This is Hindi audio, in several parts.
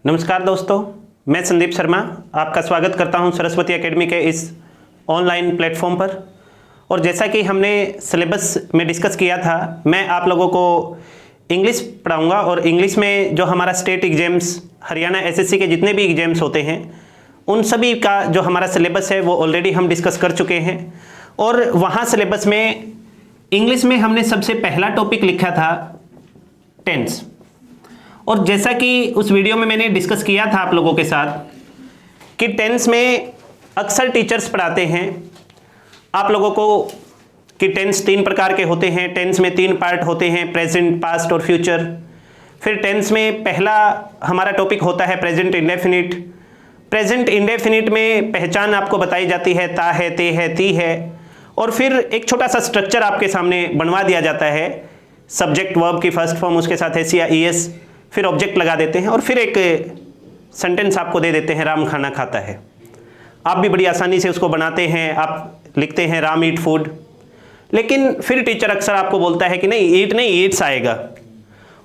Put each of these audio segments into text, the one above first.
नमस्कार दोस्तों, मैं संदीप शर्मा आपका स्वागत करता हूं सरस्वती एकेडमी के इस ऑनलाइन प्लेटफॉर्म पर। और जैसा कि हमने सिलेबस में डिस्कस किया था, मैं आप लोगों को इंग्लिश पढ़ाऊंगा और इंग्लिश में जो हमारा स्टेट एग्जाम्स, हरियाणा एसएससी के जितने भी एग्जाम्स होते हैं, उन सभी का जो हमारा सिलेबस है वो ऑलरेडी हम डिस्कस कर चुके हैं। और वहाँ सिलेबस में इंग्लिश में हमने सबसे पहला टॉपिक लिखा था टेंस। और जैसा कि उस वीडियो में मैंने डिस्कस किया था आप लोगों के साथ कि टेंस में अक्सर टीचर्स पढ़ाते हैं आप लोगों को कि टेंस 3 प्रकार के होते हैं। टेंस में 3 पार्ट होते हैं, प्रेजेंट, पास्ट और फ्यूचर। फिर टेंस में पहला हमारा टॉपिक होता है प्रेजेंट इंडेफिनिट। प्रेजेंट इंडेफिनिट में पहचान आपको बताई जाती है, ता है, ते है, ती है। और फिर एक छोटा सा स्ट्रक्चर आपके सामने बनवा दिया जाता है, सब्जेक्ट वर्ब की फर्स्ट फॉर्म, उसके साथ एस या ईएस, फिर ऑब्जेक्ट लगा देते हैं और फिर एक सेंटेंस आपको दे देते हैं, राम खाना खाता है। आप भी बड़ी आसानी से उसको बनाते हैं, आप लिखते हैं राम ईट फूड। लेकिन फिर टीचर अक्सर आपको बोलता है कि नहीं, ईट नहीं, ईट्स आएगा।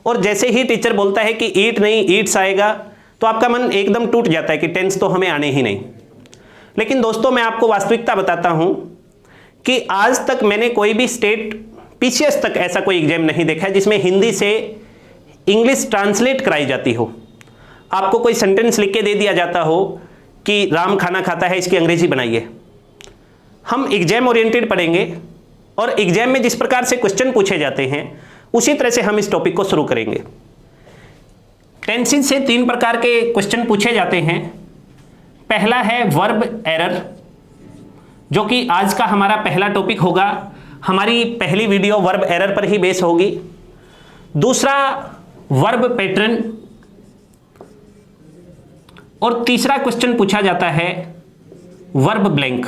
और जैसे ही टीचर बोलता है कि ईट नहीं, ईट्स आएगा, तो आपका मन एकदम टूट जाता है कि टेंस तो हमें आने ही नहीं। लेकिन दोस्तों, मैं आपको वास्तविकता बताता हूं कि आज तक मैंने कोई भी स्टेट पीसीएस तक ऐसा कोई एग्जाम नहीं देखा है जिसमें हिंदी से इंग्लिश ट्रांसलेट कराई जाती हो। आपको कोई सेंटेंस लिख के दे दिया जाता हो कि राम खाना खाता है, इसकी अंग्रेजी बनाइए। हम एग्जाम ओरिएंटेड पढ़ेंगे और एग्जाम में जिस प्रकार से क्वेश्चन पूछे जाते हैं उसी तरह से हम इस टॉपिक को शुरू करेंगे। टेंसेस से 3 प्रकार के क्वेश्चन पूछे जाते हैं। पहला है वर्ब एरर, जो कि आज का हमारा पहला टॉपिक होगा। हमारी पहली वीडियो वर्ब एरर पर ही बेस होगी। दूसरा वर्ब पैटर्न, और तीसरा क्वेश्चन पूछा जाता है वर्ब ब्लैंक।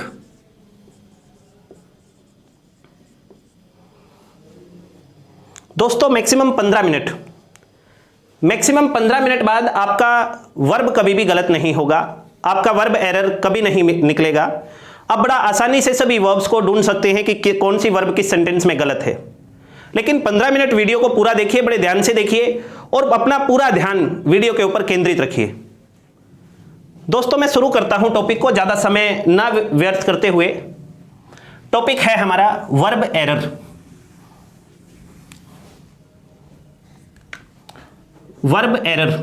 दोस्तों, मैक्सिमम 15 मिनट बाद आपका वर्ब कभी भी गलत नहीं होगा, आपका वर्ब एरर कभी नहीं निकलेगा। आप बड़ा आसानी से सभी वर्ब्स को ढूंढ सकते हैं कि कौन सी वर्ब किस सेंटेंस में गलत है। लेकिन 15 मिनट वीडियो को पूरा देखिए, बड़े ध्यान से देखिए और अपना पूरा ध्यान वीडियो के ऊपर केंद्रित रखिए। दोस्तों, मैं शुरू करता हूं टॉपिक को, ज्यादा समय ना व्यर्थ करते हुए। टॉपिक है हमारा वर्ब एरर। वर्ब एरर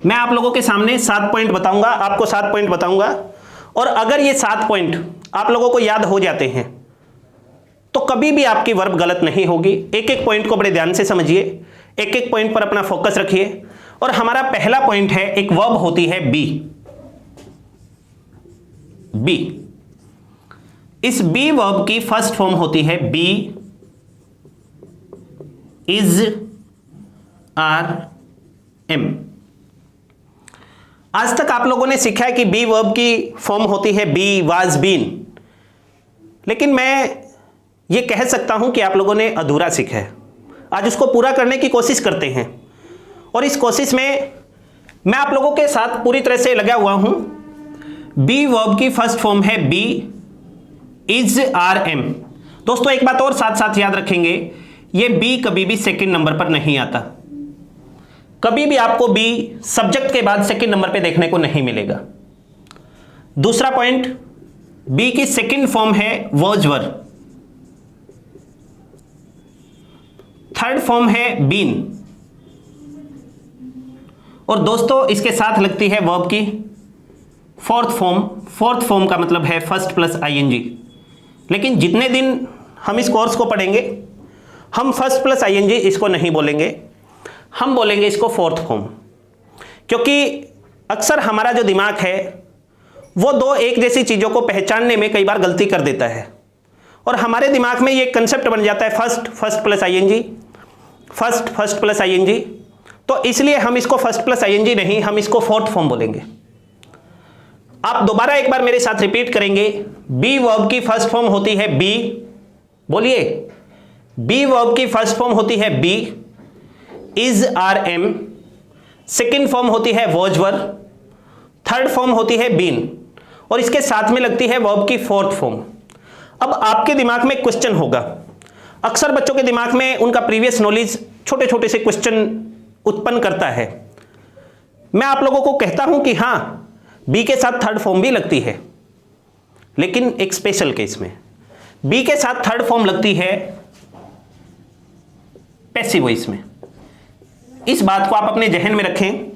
मैं आप लोगों के सामने 7 पॉइंट बताऊंगा, आपको 7 पॉइंट बताऊंगा। और अगर ये 7 पॉइंट आप लोगों को याद हो जाते हैं तो कभी भी आपकी वर्ब गलत नहीं होगी। एक एक पॉइंट को बड़े ध्यान से समझिए, एक एक पॉइंट पर अपना फोकस रखिए। और हमारा पहला पॉइंट है, एक वर्ब होती है बी। बी, इस बी वर्ब की फर्स्ट फॉर्म होती है बी, इज, आर, एम। आज तक आप लोगों ने सीखा है कि बी वर्ब की फॉर्म होती है बी, वाज, बीन। लेकिन मैं ये कह सकता हूं कि आप लोगों ने अधूरा सीखा है। आज उसको पूरा करने की कोशिश करते हैं और इस कोशिश में मैं आप लोगों के साथ पूरी तरह से लगा हुआ हूं। बी वर्ब की फर्स्ट फॉर्म है बी, इज, आर, एम। दोस्तों, एक बात और साथ साथ याद रखेंगे, ये बी कभी भी सेकंड नंबर पर नहीं आता। कभी भी आपको बी सब्जेक्ट के बाद सेकंड नंबर पे देखने को नहीं मिलेगा। दूसरा पॉइंट, बी की सेकंड फॉर्म है वॉज वर। थर्ड फॉर्म है बीन। और दोस्तों, इसके साथ लगती है वर्ब की फोर्थ फॉर्म। फोर्थ फॉर्म का मतलब है फर्स्ट प्लस आईएनजी। लेकिन जितने दिन हम इस कोर्स को पढ़ेंगे, हम फर्स्ट प्लस आईएनजी इसको नहीं बोलेंगे, हम बोलेंगे इसको फोर्थ फॉर्म। क्योंकि अक्सर हमारा जो दिमाग है वो 2 एक जैसी चीजों को पहचानने में कई बार गलती कर देता है। और हमारे दिमाग में ये कंसेप्ट बन जाता है first plus ING, first plus ING. तो इसलिए हम इसको फर्स्ट प्लस आईएनजी नहीं, हम इसको फोर्थ फॉर्म बोलेंगे। आप दोबारा एक बार मेरे साथ रिपीट करेंगे। बी वर्ब की फर्स्ट फॉर्म होती है बी, बोलिए। बी वर्ब की फर्स्ट फॉर्म होती है be, is, are, am. Second form होती है वॉज वर। थर्ड फॉर्म होती है बीन। और इसके साथ में लगती है वर्ब की फोर्थ फॉर्म। अब आपके दिमाग में क्वेश्चन होगा, अक्सर बच्चों के दिमाग में उनका प्रीवियस नॉलेज छोटे छोटे से क्वेश्चन उत्पन्न करता है। मैं आप लोगों को कहता हूं कि हां, बी के साथ थर्ड फॉर्म भी लगती है, लेकिन एक स्पेशल केस में बी के साथ थर्ड फॉर्म लगती है पैसिव वॉइस में। इस बात को आप अपने जहन में रखें।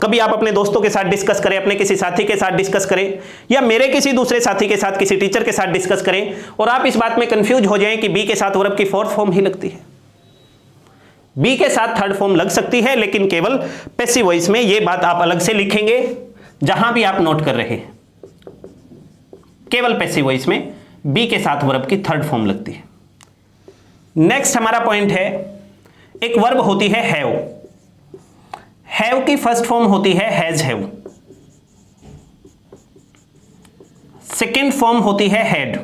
कभी आप अपने दोस्तों के साथ डिस्कस करें, अपने किसी साथी के साथ डिस्कस करें, या मेरे किसी दूसरे साथी के साथ, किसी टीचर के साथ डिस्कस करें, और आप इस बात में कंफ्यूज हो जाएं कि बी के साथ वर्ब की फोर्थ फॉर्म ही लगती है। बी के साथ थर्ड फॉर्म लग सकती है, लेकिन केवल पैसिव वॉइस में। यह बात आप अलग से लिखेंगे जहां भी आप नोट कर रहे हैं। केवल पैसिव वॉइस में बी के साथ वर्ब की थर्ड फॉर्म लगती है। नेक्स्ट हमारा पॉइंट है, एक वर्ब होती है हैव। हैव की फर्स्ट फॉर्म होती है हैज हैव। सेकेंड फॉर्म होती है हैड।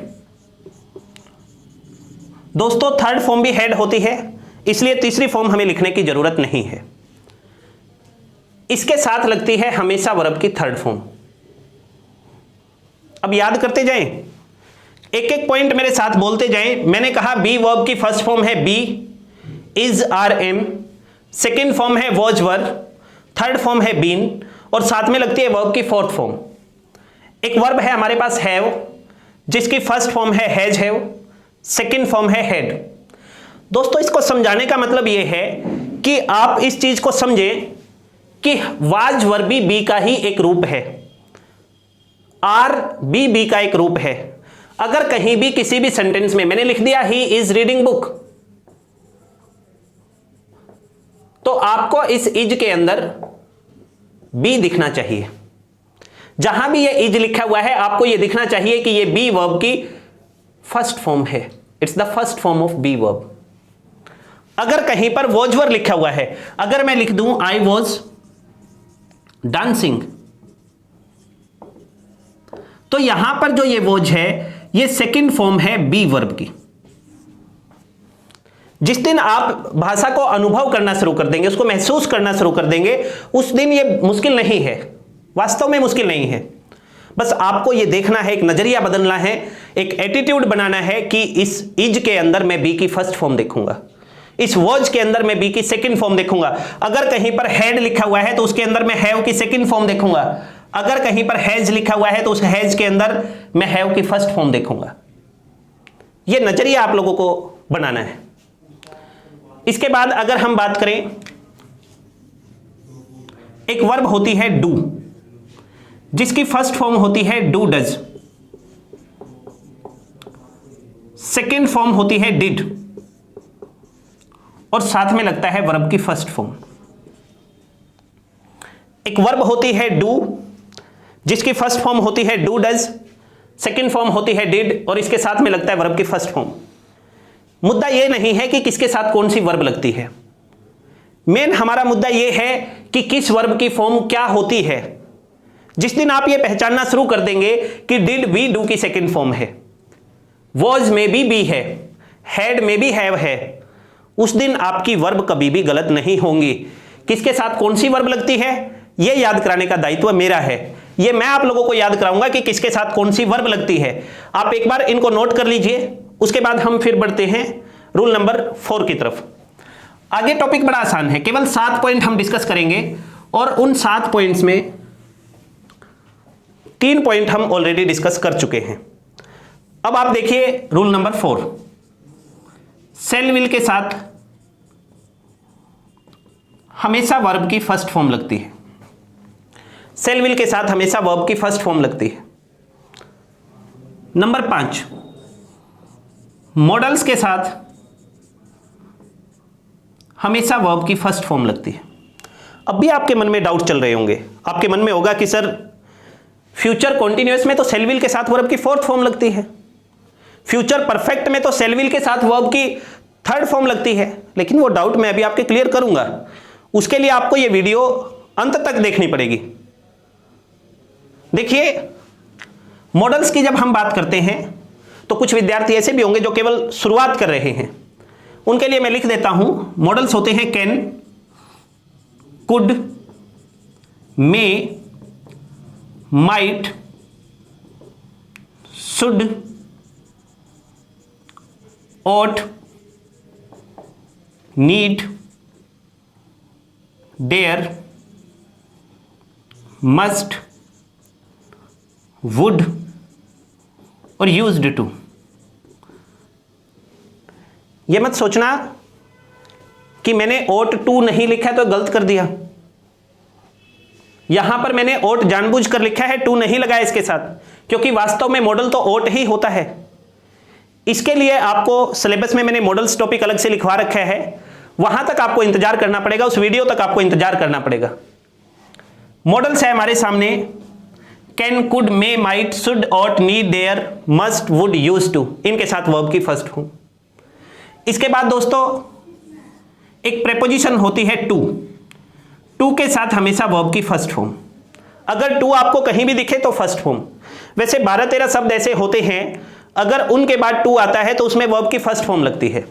दोस्तों थर्ड फॉर्म भी हैड होती है, इसलिए तीसरी फॉर्म हमें लिखने की जरूरत नहीं है। इसके साथ लगती है हमेशा वर्ब की थर्ड फॉर्म। अब याद करते जाएं, एक एक पॉइंट मेरे साथ बोलते जाएं। मैंने कहा बी वर्ब की फर्स्ट फॉर्म है be, is are am, second form है वॉज वर, थर्ड फॉर्म है बीन, और साथ में लगती है वर्ब की फोर्थ फॉर्म। एक वर्ब है हमारे पास हैव, जिसकी फर्स्ट फॉर्म है हैज हैव, सेकेंड फॉर्म है हैड। दोस्तों इसको समझाने का मतलब यह है कि आप इस चीज को समझें कि वाज वर्बी बी का ही एक रूप है, आर बी का एक रूप है। अगर कहीं भी किसी भी सेंटेंस में मैंने लिख दिया ही इज रीडिंग बुक, तो आपको इस इज के अंदर बी दिखना चाहिए। जहां भी ये इज लिखा हुआ है आपको ये दिखना चाहिए कि ये बी वर्ब की फर्स्ट फॉर्म है। It's the first form of be verb. अगर कहीं पर वॉज वर लिखा हुआ है, अगर मैं लिख दूं आई वॉज डांसिंग, तो यहां पर जो ये वॉज है ये सेकंड फॉर्म है बी वर्ब की। जिस दिन आप भाषा को अनुभव करना शुरू कर देंगे, उसको महसूस करना शुरू कर देंगे, उस दिन ये मुश्किल नहीं है, वास्तव में मुश्किल नहीं है। बस आपको ये देखना है, एक नजरिया बदलना है, एक एटीट्यूड बनाना है कि इस इज के अंदर मैं बी की फर्स्ट फॉर्म देखूंगा, इस वॉज के अंदर मैं बी की सेकंड फॉर्म देखूंगा। अगर कहीं पर हैड लिखा हुआ है तो उसके अंदर मैं हैव की सेकंड फॉर्म देखूंगा। अगर कहीं पर हैज लिखा हुआ है तो उस हैज के अंदर मैं हैव की फर्स्ट फॉर्म देखूंगा। यह नजरिया आप लोगों को बनाना है। इसके बाद अगर हम बात करें, एक वर्ब होती है डू, जिसकी फर्स्ट फॉर्म होती है डू डज, सेकेंड फॉर्म होती है डिड, और साथ में लगता है वर्ब की फर्स्ट फॉर्म। एक वर्ब होती है डू, जिसकी फर्स्ट फॉर्म होती है डू डज, सेकेंड फॉर्म होती है डिड, और इसके साथ में लगता है वर्ब की फर्स्ट फॉर्म। मुद्दा यह नहीं है कि किसके साथ कौन सी वर्ब लगती है, मेन हमारा मुद्दा यह है कि किस वर्ब की फॉर्म क्या होती है। जिस दिन आप यह पहचानना शुरू कर देंगे कि डिड वी डू की सेकेंड फॉर्म है, वॉज में भी है, हैड में भी हैव है, उस दिन आपकी वर्ब कभी भी गलत नहीं होंगी। किसके साथ कौन सी वर्ब लगती है यह याद कराने का दायित्व मेरा है। यह मैं आप लोगों को याद कराऊंगा कि किसके साथ कौन सी वर्ब लगती है। आप एक बार इनको नोट कर लीजिए, उसके बाद हम फिर बढ़ते हैं रूल नंबर 4 की तरफ। आगे टॉपिक बड़ा आसान है, केवल 7 पॉइंट हम डिस्कस करेंगे, और उन 7 पॉइंट्स में 3 पॉइंट हम ऑलरेडी डिस्कस कर चुके हैं। अब आप देखिए रूल नंबर 4, सेल विल के साथ हमेशा वर्ब की फर्स्ट फॉर्म लगती है। सेल विल के साथ हमेशा वर्ब की फर्स्ट फॉर्म लगती है। नंबर 5, मॉडल्स के साथ हमेशा वर्ब की फर्स्ट फॉर्म लगती है। अब भी आपके मन में डाउट चल रहे होंगे, आपके मन में होगा कि सर फ्यूचर कॉन्टिन्यूअस में तो सेल विल के साथ वर्ब की फोर्थ फॉर्म लगती है, फ्यूचर परफेक्ट में तो सेल विल के साथ वर्ब की थर्ड फॉर्म लगती है। लेकिन वो डाउट मैं अभी आपके क्लियर करूंगा, उसके लिए आपको ये वीडियो अंत तक देखनी पड़ेगी। देखिए मॉडल्स की जब हम बात करते हैं तो कुछ विद्यार्थी ऐसे भी होंगे जो केवल शुरुआत कर रहे हैं, उनके लिए मैं लिख देता हूं, मॉडल्स होते हैं can, could, may, might, should, ought, need, dare, must, would और यूज्ड टू। ये मत सोचना कि मैंने ought to नहीं लिखा तो गलत कर दिया। यहां पर मैंने ought जानबूझकर लिखा है, to नहीं लगाया इसके साथ, क्योंकि वास्तव में मॉडल तो ought ही होता है। इसके लिए आपको सिलेबस में मैंने मॉडल्स टॉपिक अलग से लिखवा रखा है, वहां तक आपको इंतजार करना पड़ेगा, उस वीडियो तक आपको इंतजार करना पड़ेगा। मॉडल्स है हमारे सामने, can, could, may, might, should, ought, need, dare, must, would, use to, इनके साथ वर्ब की फर्स्ट फॉर्म। इसके बाद दोस्तों एक प्रेपोजिशन होती है टू। टू के साथ हमेशा वर्ब की फर्स्ट फॉर्म। अगर टू आपको कहीं भी दिखे तो फर्स्ट फॉर्म। वैसे 12-13 शब्द ऐसे होते हैं अगर उनके बाद टू आता है तो उसमें वर्ब की फर्स्ट फॉर्म लगती है,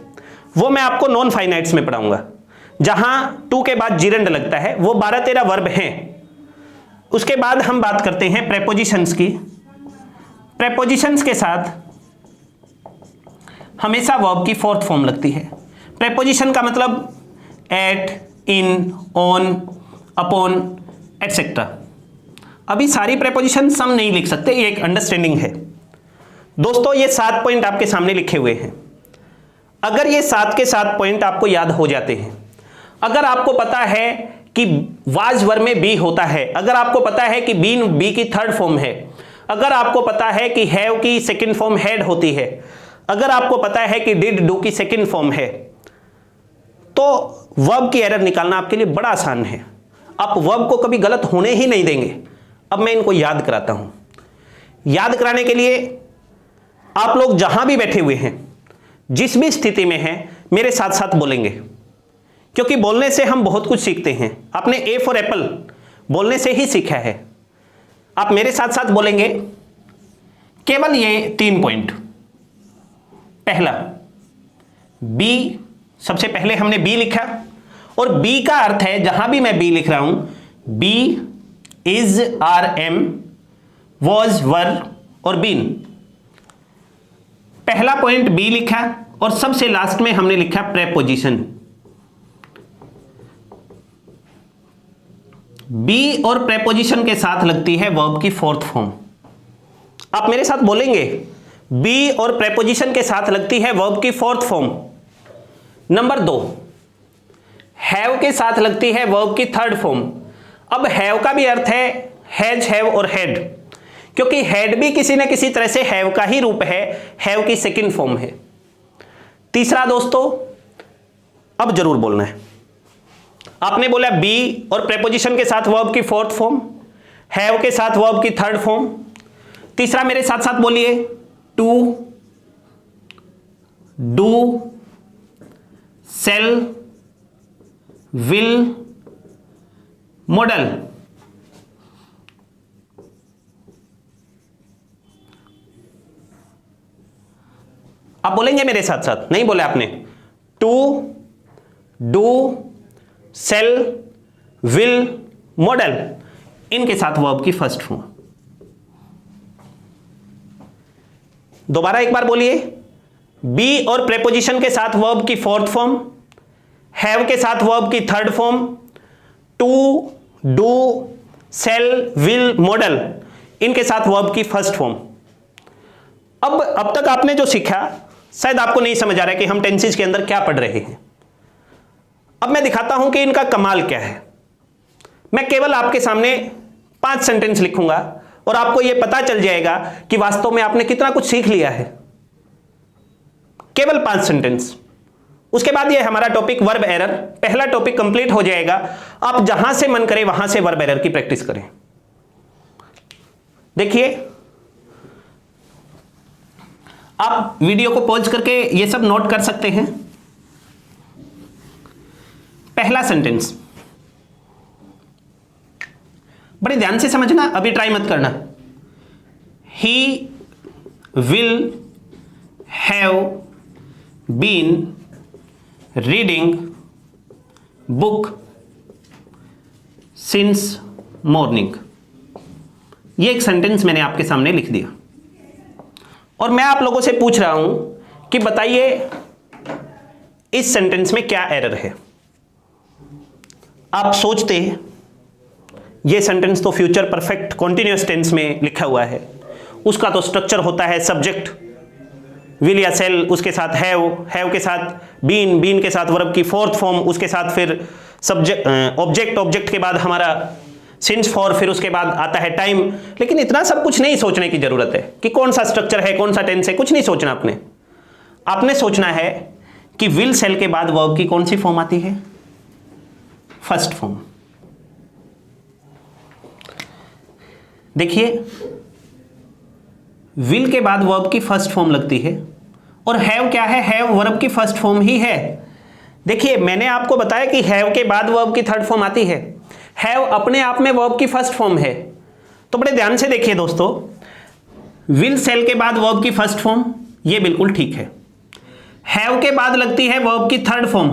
वो मैं आपको नॉन फाइनाइट्स में पढ़ाऊंगा, जहां टू के बाद जिरंड लगता है। वो 12-13 वर्ब हैं। उसके बाद हम बात करते हैं प्रेपोजिशंस की। प्रेपोजिशंस के साथ हमेशा वर्ब की फोर्थ फॉर्म लगती है। प्रेपोजिशन का मतलब at, in, on, upon, etcetera. अभी सारी प्रेपोजिशन सम नहीं लिख सकते, ये एक अंडरस्टैंडिंग है। दोस्तों ये 7 पॉइंट आपके सामने लिखे हुए हैं। अगर ये 7 के 7 पॉइंट आपको याद हो जाते हैं, अगर आपको पता है कि वाज वर्ब में बी होता है, अगर आपको पता है कि बी की थर्ड फॉर्म है, अगर आपको पता है कि हैव की सेकंड फॉर्म हैड होती है, अगर आपको पता है कि डिड, डू की सेकंड फॉर्म है, तो वर्ब की एरर निकालना आपके लिए बड़ा आसान है। आप वर्ब को कभी गलत होने ही नहीं देंगे। अब मैं इनको याद कराता हूं। याद कराने के लिए आप लोग जहां भी बैठे हुए हैं, जिस भी स्थिति में हैं, मेरे साथ साथ बोलेंगे, क्योंकि बोलने से हम बहुत कुछ सीखते हैं। आपने ए फॉर एप्पल बोलने से ही सीखा है। आप मेरे साथ साथ बोलेंगे केवल ये 3 पॉइंट। पहला, बी, सबसे पहले हमने बी लिखा, और बी का अर्थ है, जहां भी मैं बी लिख रहा हूं, be, is, are, am, was, were और बीन। पहला पॉइंट बी लिखा, और सबसे लास्ट में हमने लिखा प्रेपोजिशन। बी और प्रेपोजिशन के साथ लगती है वर्ब की फोर्थ फॉर्म। आप मेरे साथ बोलेंगे, बी और प्रेपोजिशन के साथ लगती है वर्ब की फोर्थ फॉर्म। नंबर 2, हैव के साथ लगती है वर्ब की थर्ड फॉर्म। अब हैव का भी अर्थ है हैज, हैव और हैड, क्योंकि हैड भी किसी न किसी तरह से हैव का ही रूप है, हैव की सेकंड फॉर्म है। तीसरा दोस्तों, अब जरूर बोलना है, आपने बोला बी और प्रेपोजिशन के साथ वर्ब की फोर्थ फॉर्म, हैव के साथ वर्ब की थर्ड फॉर्म। तीसरा मेरे साथ साथ बोलिए, to, do, shall, will, modal. आप बोलेंगे मेरे साथ साथ, नहीं बोले आपने? To, do, shall, will, modal, इनके साथ वर्ब की फर्स्ट फॉर्म। दोबारा एक बार बोलिए, बी और प्रेपोजिशन के साथ वर्ब की फोर्थ फॉर्म, हैव के साथ वर्ब की third form, to, do, shall, will, modal, इनके साथ वर्ब की फर्स्ट फॉर्म। अब तक आपने जो सीखा, शायद आपको नहीं समझ आ रहा है कि हम टेंसेस के अंदर क्या पढ़ रहे हैं। अब मैं दिखाता हूं कि इनका कमाल क्या है। मैं केवल आपके सामने 5 सेंटेंस लिखूंगा और आपको यह पता चल जाएगा कि वास्तव में आपने कितना कुछ सीख लिया है। केवल 5 सेंटेंस। उसके बाद यह हमारा टॉपिक वर्ब एरर, पहला टॉपिक कंप्लीट हो जाएगा। आप जहां से मन करे वहां से वर्ब एरर की प्रैक्टिस करें। देखिए, आप वीडियो को पॉज करके ये सब नोट कर सकते हैं। पहला सेंटेंस बड़े ध्यान से समझना, अभी ट्राई मत करना। He will have been reading book since morning. ये एक सेंटेंस मैंने आपके सामने लिख दिया और मैं आप लोगों से पूछ रहा हूं कि बताइए इस सेंटेंस में क्या एरर है। आप सोचते ये सेंटेंस तो फ्यूचर परफेक्ट कॉन्टिन्यूअस टेंस में लिखा हुआ है, उसका तो स्ट्रक्चर होता है सब्जेक्ट विल या सेल, उसके साथ हैव के साथ बीन के साथ वर्ब की फोर्थ फॉर्म, उसके साथ फिर सब्जेक्ट ऑब्जेक्ट के बाद हमारा सिंस फॉर, फिर उसके बाद आता है टाइम। लेकिन इतना सब कुछ नहीं सोचने की जरूरत है कि कौन सा स्ट्रक्चर है, कौन सा टेंस है, कुछ नहीं सोचना। आपने सोचना है कि विल सेल के बाद वर्ब की कौन सी फॉर्म आती है, फर्स्ट फॉर्म। देखिए विल के बाद वर्ब की फर्स्ट फॉर्म लगती है, और हैव क्या है, हैव वर्ब की फर्स्ट फॉर्म ही है। देखिए मैंने आपको बताया कि हैव के बाद वर्ब की थर्ड फॉर्म आती है, हैव अपने आप में वर्ब की फर्स्ट फॉर्म है। तो बड़े ध्यान से देखिए दोस्तों, विल सेल के बाद वर्ब की फर्स्ट फॉर्म, ये बिल्कुल ठीक है। हैव के बाद लगती है वर्ब की थर्ड फॉर्म,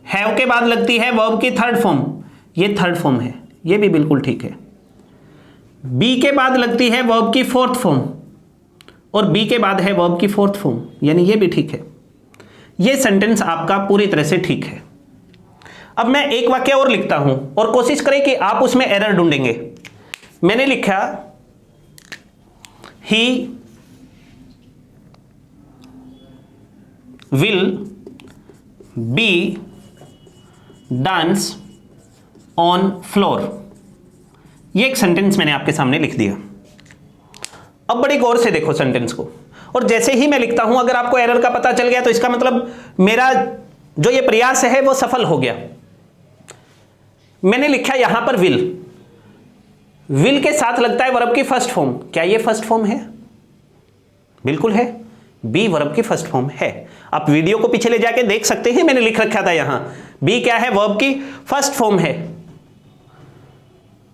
हैव के बाद लगती है वर्ब की थर्ड फॉर्म, ये थर्ड फॉर्म है, ये भी बिल्कुल ठीक है। बी के बाद लगती है वर्ब की फोर्थ फॉर्म, और बी के बाद है वर्ब की फोर्थ फॉर्म, यानी ये भी ठीक है। ये सेंटेंस आपका पूरी तरह से ठीक है। अब मैं एक वाक्य और लिखता हूं और कोशिश करें कि आप उसमें एरर ढूंढेंगे। मैंने लिखा he will be dance on floor, ये एक सेंटेंस मैंने आपके सामने लिख दिया। अब बड़ी गौर से देखो सेंटेंस को, और जैसे ही मैं लिखता हूं अगर आपको एरर का पता चल गया तो इसका मतलब मेरा जो ये प्रयास है वो सफल हो गया। मैंने लिखा यहां पर विल के साथ लगता है वर्ब की फर्स्ट फॉर्म, क्या ये फर्स्ट फॉर्म है? बिल्कुल है, बी वर्ब की फर्स्ट फॉर्म है। आप वीडियो को पीछे ले जाके देख सकते हैं, मैंने लिख रखा था यहां बी क्या है, वर्ब की फर्स्ट फॉर्म है।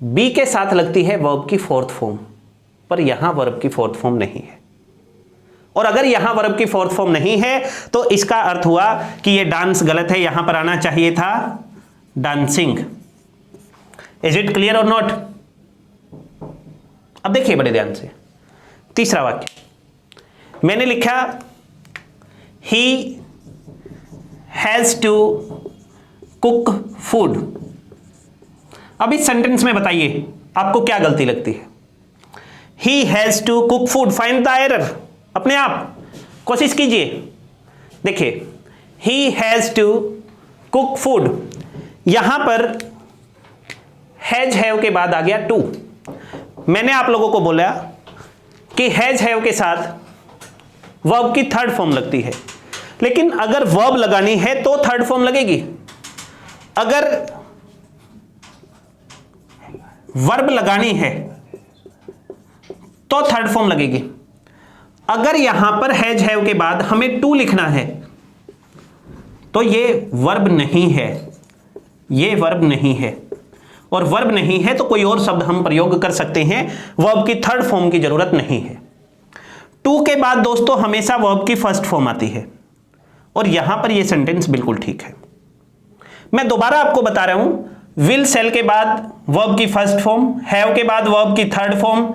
बी के साथ लगती है वर्ब की फोर्थ फॉर्म, पर यहां वर्ब की फोर्थ फॉर्म नहीं है। और अगर यहां वर्ब की फोर्थ फॉर्म नहीं है तो इसका अर्थ हुआ कि ये डांस गलत है, यहां पर आना चाहिए था डांसिंग। इज इट क्लियर और नॉट? अब देखिए बड़े ध्यान से, तीसरा वाक्य मैंने लिखा he has to cook food. अब इस सेंटेंस में बताइए आपको क्या गलती लगती है? He has to cook food, find the error, अपने आप कोशिश कीजिए। देखिए he has to cook food, यहां पर हैज हैव के बाद आ गया टू। मैंने आप लोगों को बोला कि हैज हैव के साथ वर्ब की थर्ड फॉर्म लगती है, लेकिन अगर वर्ब लगानी है तो थर्ड फॉर्म लगेगी, अगर वर्ब लगानी है तो थर्ड फॉर्म लगेगी। अगर यहां पर हैज हैव के बाद हमें टू लिखना है तो ये वर्ब नहीं है, ये वर्ब नहीं है, और वर्ब नहीं है तो कोई और शब्द हम प्रयोग कर सकते हैं, वर्ब की थर्ड फॉर्म की जरूरत नहीं है। टू के बाद दोस्तों हमेशा वर्ब की फर्स्ट फॉर्म आती है, और यहां पर यह सेंटेंस बिल्कुल ठीक है। मैं दोबारा आपको बता रहा हूं, विल सेल के बाद वर्ब की फर्स्ट फॉर्म, हैव के बाद वर्ब की थर्ड फॉर्म,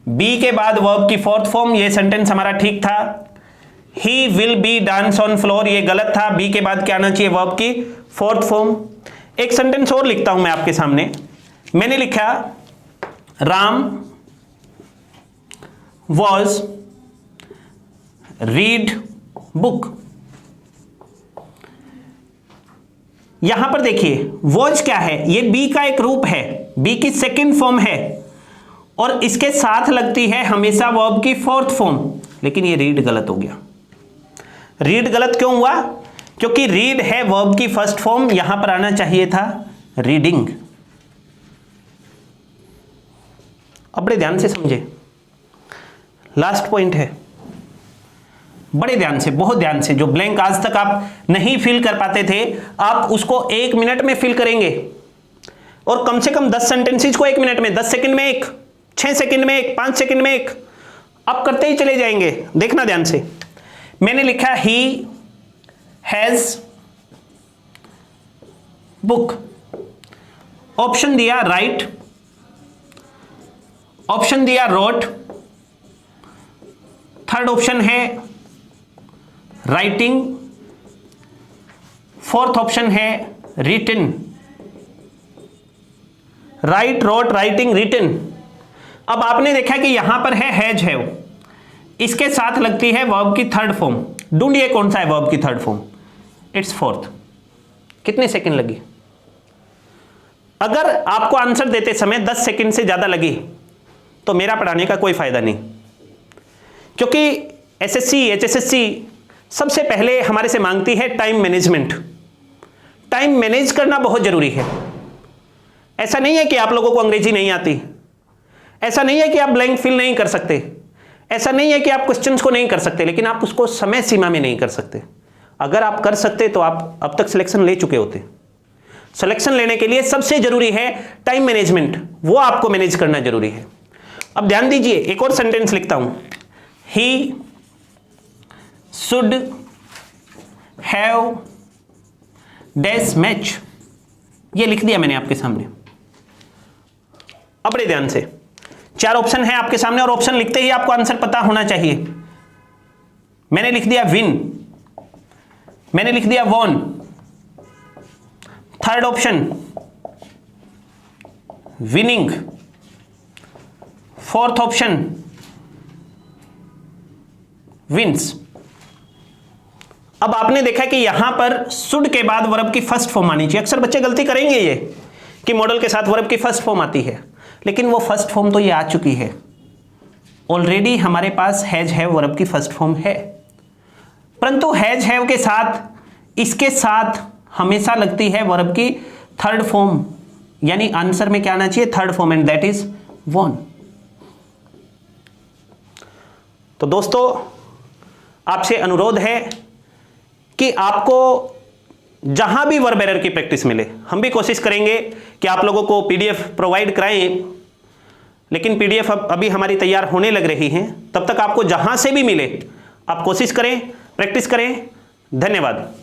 बी के बाद वर्ब की फोर्थ फॉर्म, यह सेंटेंस हमारा ठीक था। He will be dance on floor, यह गलत था, बी के बाद क्या आना चाहिए, वर्ब की फोर्थ फॉर्म। एक सेंटेंस और लिखता हूं मैं आपके सामने, मैंने लिखा राम वॉज रीड बुक। यहां पर देखिए वॉज क्या है, ये बी का एक रूप है, बी की सेकंड फॉर्म है, और इसके साथ लगती है हमेशा वर्ब की फोर्थ फॉर्म, लेकिन ये रीड गलत हो गया। रीड गलत क्यों हुआ? क्योंकि रीड है वर्ब की फर्स्ट फॉर्म, यहां पर आना चाहिए था रीडिंग। अब बड़े ध्यान से समझे, लास्ट पॉइंट है, बड़े ध्यान से, बहुत ध्यान से, जो ब्लैंक आज तक आप नहीं फिल कर पाते थे आप उसको 1 मिनट में फिल करेंगे, और कम से कम 10 सेंटेंसेज को 1 मिनट में, 10 सेकंड में एक, 6 सेकंड में एक, 5 सेकंड में एक, आप करते ही चले जाएंगे। देखना ध्यान से, मैंने लिखा ही हैज बुक, ऑप्शन दिया राइट, ऑप्शन दिया रोट, थर्ड ऑप्शन है राइटिंग, फोर्थ ऑप्शन है written, right, wrote, writing, written. अब आपने देखा कि यहां पर है हैज हैव, इसके साथ लगती है वर्ब की थर्ड फॉर्म। ढूंढिए कौन सा है वर्ब की थर्ड फॉर्म। It's fourth. कितने सेकंड लगी? अगर आपको आंसर देते समय 10 सेकंड से ज्यादा लगी तो मेरा पढ़ाने का कोई फायदा नहीं, क्योंकि एसएससी, एचएसएससी सबसे पहले हमारे से मांगती है टाइम मैनेजमेंट। टाइम मैनेज करना बहुत जरूरी है। ऐसा नहीं है कि आप लोगों को अंग्रेजी नहीं आती, ऐसा नहीं है कि आप ब्लैंक फिल नहीं कर सकते, ऐसा नहीं है कि आप क्वेश्चंस को नहीं कर सकते, लेकिन आप उसको समय सीमा में नहीं कर सकते। अगर आप कर सकते तो आप अब तक सिलेक्शन ले चुके होते। सिलेक्शन लेने के लिए सबसे जरूरी है टाइम मैनेजमेंट, वो आपको मैनेज करना जरूरी है। अब ध्यान दीजिए, एक और सेंटेंस लिखता हूं। He should have dash match, ये लिख दिया मैंने आपके सामने। अब बड़े ध्यान से, 4 ऑप्शन है आपके सामने और ऑप्शन लिखते ही आपको आंसर पता होना चाहिए। मैंने लिख दिया विन, मैंने लिख दिया won, third option winning, fourth option wins. अब आपने देखा कि यहां पर शुड के बाद वर्ब की फर्स्ट फॉर्म आनी चाहिए। अक्सर बच्चे गलती करेंगे ये कि मॉडल के साथ वर्ब की फर्स्ट फॉर्म आती है, लेकिन वो फर्स्ट फॉर्म तो ये आ चुकी है ऑलरेडी। हमारे पास हैज हैव वर्ब की फर्स्ट फॉर्म है, परंतु हैज हैव के साथ, इसके साथ हमेशा लगती है वर्ब की थर्ड फॉर्म, यानी आंसर में क्या आना चाहिए? Third form, and that is won. तो दोस्तों, आपसे अनुरोध है कि आपको जहां भी वर्ब एरर की प्रैक्टिस मिले, हम भी कोशिश करेंगे कि आप लोगों को पीडीएफ प्रोवाइड कराएं, लेकिन पीडीएफ अभी हमारी तैयार होने लग रही हैं। तब तक आपको जहां से भी मिले आप कोशिश करें, प्रैक्टिस करें। धन्यवाद।